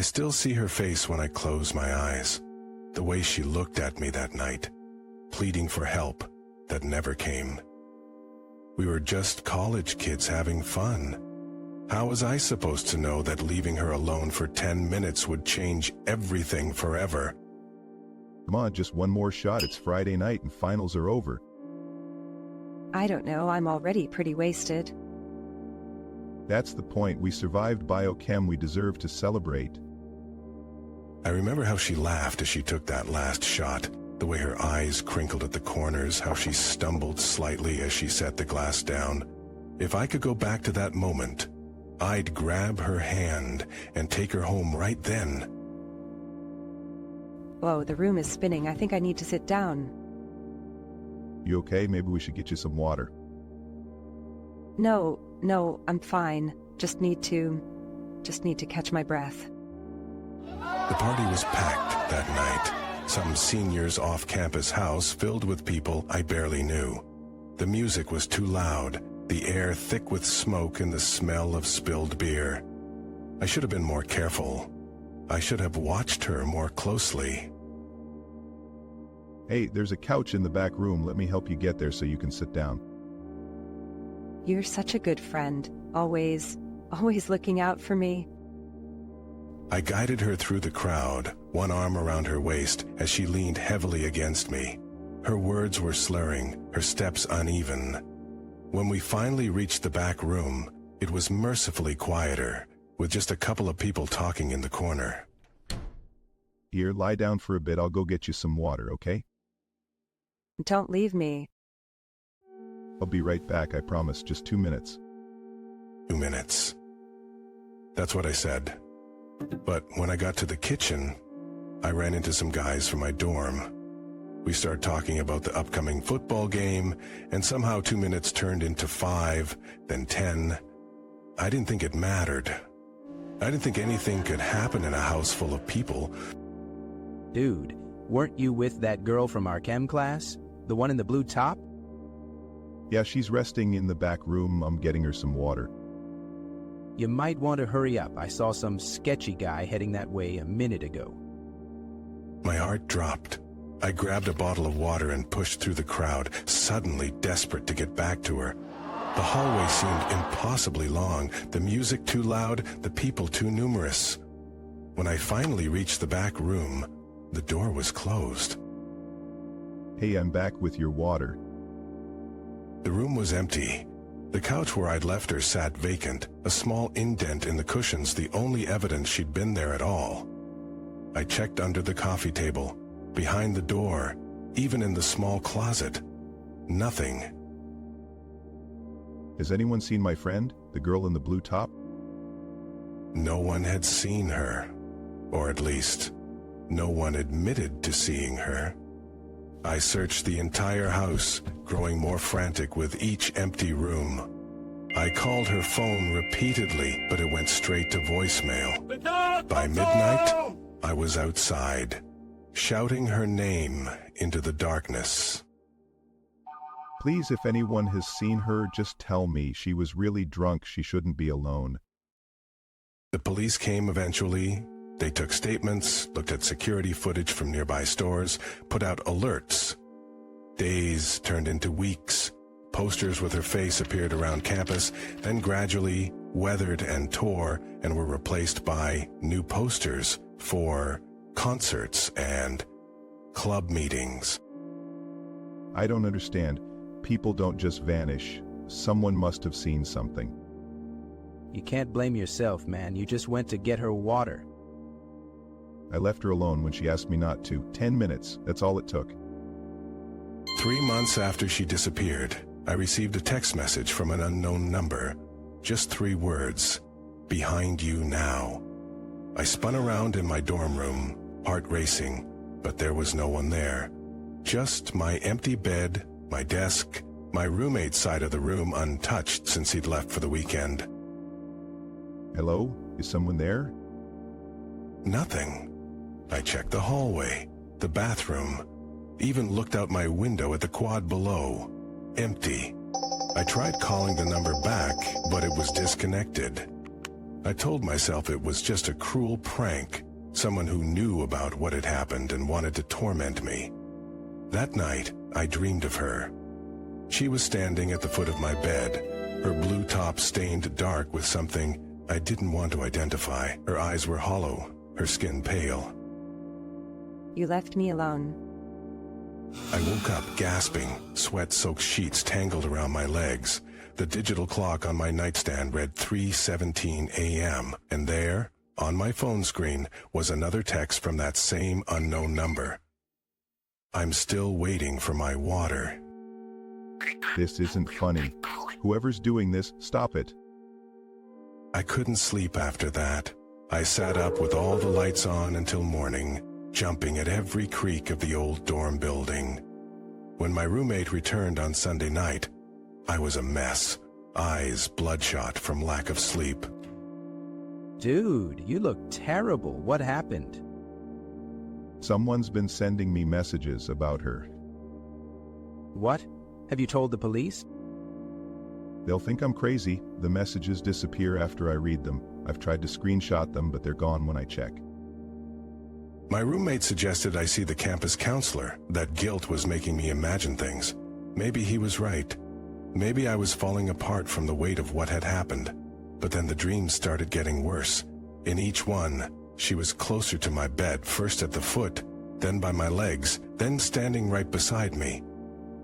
still see her face when I close my eyes, the way she looked at me that night, pleading for help that never came. We were just college kids having fun. How was I supposed to know that leaving her alone for 10 minutes would change everything forever? Come on, just one more shot. It's Friday night and finals are over. I don't know, I'm already pretty wasted. That's the point. We survived biochem. We deserve to celebrate. I remember how she laughed as she took that last shot, the way her eyes crinkled at the corners, how she stumbled slightly as she set the glass down. If I could go back to that moment, I'd grab her hand and take her home right then. Whoa, the room is spinning. I think I need to sit down. You okay? Maybe we should get you some water. No, I'm fine. Just need to catch my breath. The party was packed that night. Some senior's off-campus house filled with people I barely knew. The music was too loud, the air thick with smoke and the smell of spilled beer. I should have been more careful. I should have watched her more closely. Hey, there's a couch in the back room. Let me help you get there so you can sit down. You're such a good friend. Always looking out for me. I guided her through the crowd, one arm around her waist as she leaned heavily against me. Her words were slurring, her steps uneven. When we finally reached the back room, it was mercifully quieter, with just a couple of people talking in the corner. Here, lie down for a bit. I'll go get you some water, okay? Don't leave me. I'll be right back, I promise. Just 2 minutes. 2 minutes. That's what I said. But when I got to the kitchen, I ran into some guys from my dorm. We started talking about the upcoming football game, and somehow 2 minutes turned into 5, then 10. I didn't think it mattered. I didn't think anything could happen in a house full of people. Dude, weren't you with that girl from our chem class? The one in the blue top? Yeah, she's resting in the back room. I'm getting her some water. You might want to hurry up. I saw some sketchy guy heading that way a minute ago. My heart dropped. I grabbed a bottle of water and pushed through the crowd, suddenly desperate to get back to her. The hallway seemed impossibly long, the music too loud, the people too numerous. When I finally reached the back room, the door was closed. Hey, I'm back with your water. The room was empty. The couch where I'd left her sat vacant, a small indent in the cushions, the only evidence she'd been there at all. I checked under the coffee table, behind the door, even in the small closet. Nothing. Has anyone seen my friend, the girl in the blue top? No one had seen her, or at least, no one admitted to seeing her. I searched the entire house, growing more frantic with each empty room. I called her phone repeatedly, but it went straight to voicemail. By midnight, I was outside, shouting her name into the darkness. Please, if anyone has seen her, just tell me. She was really drunk. She shouldn't be alone. The police came eventually. They took statements, looked at security footage from nearby stores, put out alerts. Days turned into weeks. Posters with her face appeared around campus, then gradually weathered and tore and were replaced by new posters for concerts and club meetings. I don't understand. People don't just vanish. Someone must have seen something. You can't blame yourself, man. You just went to get her water. I left her alone when she asked me not to. 10 minutes, that's all it took. 3 months after she disappeared, I received a text message from an unknown number. Just 3 words, "Behind you now." I spun around in my dorm room, heart racing, but there was no one there. Just my empty bed, my desk, my roommate's side of the room untouched since he'd left for the weekend. Hello? Is someone there? Nothing. I checked the hallway, the bathroom, even looked out my window at the quad below. Empty. I tried calling the number back, but it was disconnected. I told myself it was just a cruel prank, someone who knew about what had happened and wanted to torment me. That night, I dreamed of her. She was standing at the foot of my bed, her blue top stained dark with something I didn't want to identify. Her eyes were hollow, her skin pale. You left me alone. I woke up gasping, sweat-soaked sheets tangled around my legs. The digital clock on my nightstand read 3:17 a.m., and there, on my phone screen, was another text from that same unknown number. I'm still waiting for my water. This isn't funny. Whoever's doing this, stop it. I couldn't sleep after that. I sat up with all the lights on until morning, jumping at every creak of the old dorm building. When my roommate returned on Sunday night, I was a mess, eyes bloodshot from lack of sleep. Dude, you look terrible. What happened? Someone's been sending me messages about her. What? Have you told the police? They'll think I'm crazy. The messages disappear after I read them. I've tried to screenshot them, but they're gone when I check. My roommate suggested I see the campus counselor, that guilt was making me imagine things. Maybe he was right. Maybe I was falling apart from the weight of what had happened. But then the dreams started getting worse. In each one, she was closer to my bed, first at the foot, then by my legs, then standing right beside me.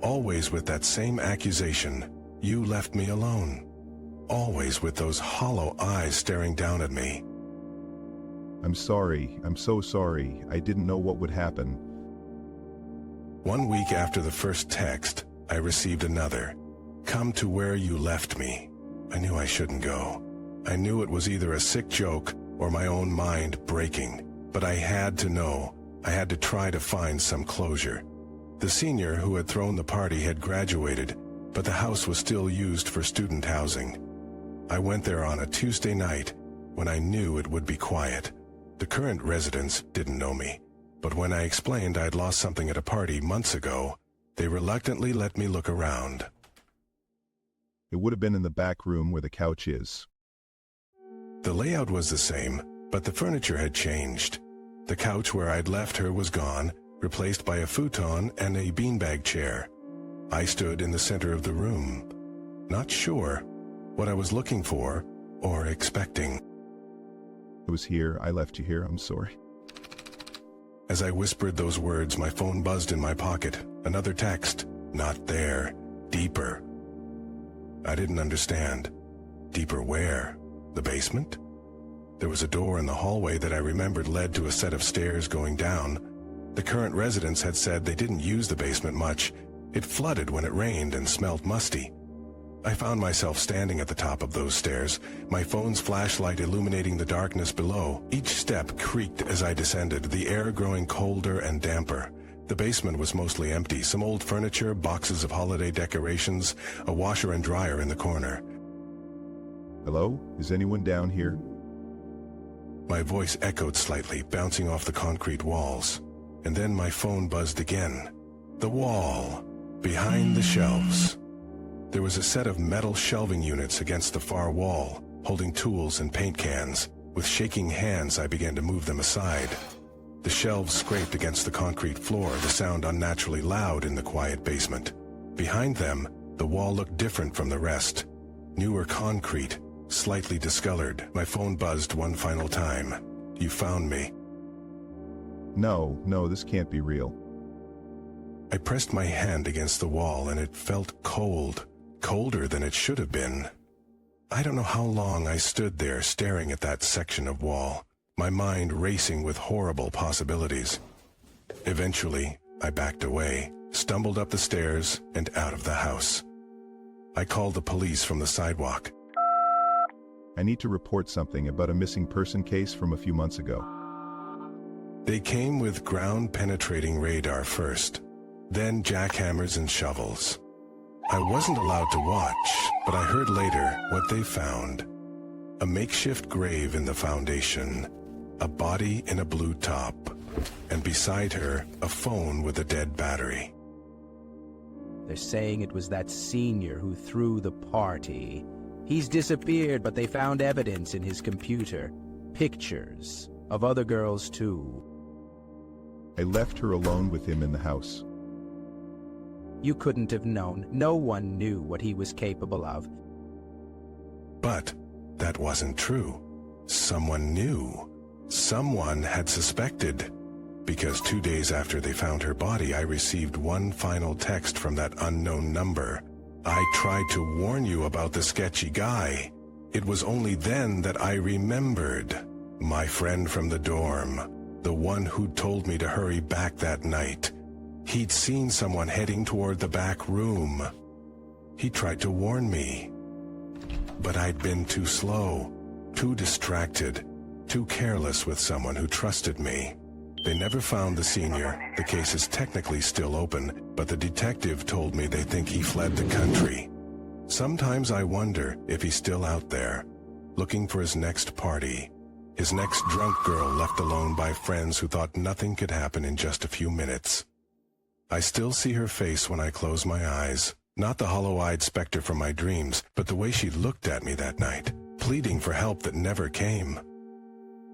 Always with that same accusation, you left me alone. Always with those hollow eyes staring down at me. I'm sorry. I'm so sorry. I didn't know what would happen. 1 week after the first text, I received another. Come to where you left me. I knew I shouldn't go. I knew it was either a sick joke or my own mind breaking. But I had to know. I had to try to find some closure. The senior who had thrown the party had graduated, but the house was still used for student housing. I went there on a Tuesday night when I knew it would be quiet. The current residents didn't know me, but when I explained I'd lost something at a party months ago, they reluctantly let me look around. It would have been in the back room where the couch is. The layout was the same, but the furniture had changed. The couch where I'd left her was gone, replaced by a futon and a beanbag chair. I stood in the center of the room, not sure what I was looking for or expecting. I was here. I left you here. I'm sorry. As I whispered those words, my phone buzzed in my pocket. Another text. Not there. Deeper. I didn't understand. Deeper where? The basement? There was a door in the hallway that I remembered led to a set of stairs going down. The current residents had said they didn't use the basement much. It flooded when it rained and smelled musty. I found myself standing at the top of those stairs, my phone's flashlight illuminating the darkness below. Each step creaked as I descended, the air growing colder and damper. The basement was mostly empty, some old furniture, boxes of holiday decorations, a washer and dryer in the corner. Hello? Is anyone down here? My voice echoed slightly, bouncing off the concrete walls. And then my phone buzzed again. The wall, behind the shelves. There was a set of metal shelving units against the far wall, holding tools and paint cans. With shaking hands, I began to move them aside. The shelves scraped against the concrete floor, the sound unnaturally loud in the quiet basement. Behind them, the wall looked different from the rest. Newer concrete, slightly discolored. My phone buzzed one final time. You found me. No, this can't be real. I pressed my hand against the wall and it felt cold, colder than it should have been. I don't know how long I stood there staring at that section of wall, my mind racing with horrible possibilities. Eventually, I backed away, stumbled up the stairs and out of the house. I called the police from the sidewalk. I need to report something about a missing person case from a few months ago. They came with ground-penetrating radar first, then jackhammers and shovels. I wasn't allowed to watch, but I heard later what they found. A makeshift grave in the foundation, a body in a blue top, and beside her, a phone with a dead battery. They're saying it was that senior who threw the party. He's disappeared, but they found evidence in his computer. Pictures of other girls, too. I left her alone with him in the house. You couldn't have known. No one knew what he was capable of. But that wasn't true. Someone knew. Someone had suspected. Because 2 days after they found her body, I received one final text from that unknown number. I tried to warn you about the sketchy guy. It was only then that I remembered. My friend from the dorm, the one who'd told me to hurry back that night. He'd seen someone heading toward the back room. He tried to warn me. But I'd been too slow, too distracted, too careless with someone who trusted me. They never found the senior. The case is technically still open, but the detective told me they think he fled the country. Sometimes I wonder if he's still out there, looking for his next party, his next drunk girl left alone by friends who thought nothing could happen in just a few minutes. I still see her face when I close my eyes, not the hollow-eyed specter from my dreams, but the way she looked at me that night, pleading for help that never came.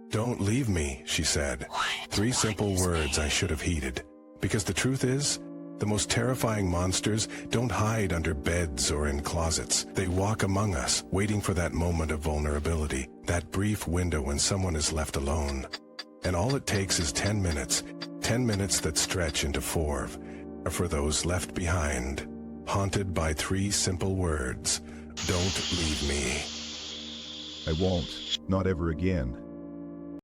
"Don't leave me," she said. 3 simple words I should have heeded. Because the truth is, the most terrifying monsters don't hide under beds or in closets. They walk among us, waiting for that moment of vulnerability, that brief window when someone is left alone. And all it takes is 10 minutes, 10 minutes that stretch into 4, for those left behind, haunted by 3 simple words: don't leave me. I won't. Not ever again.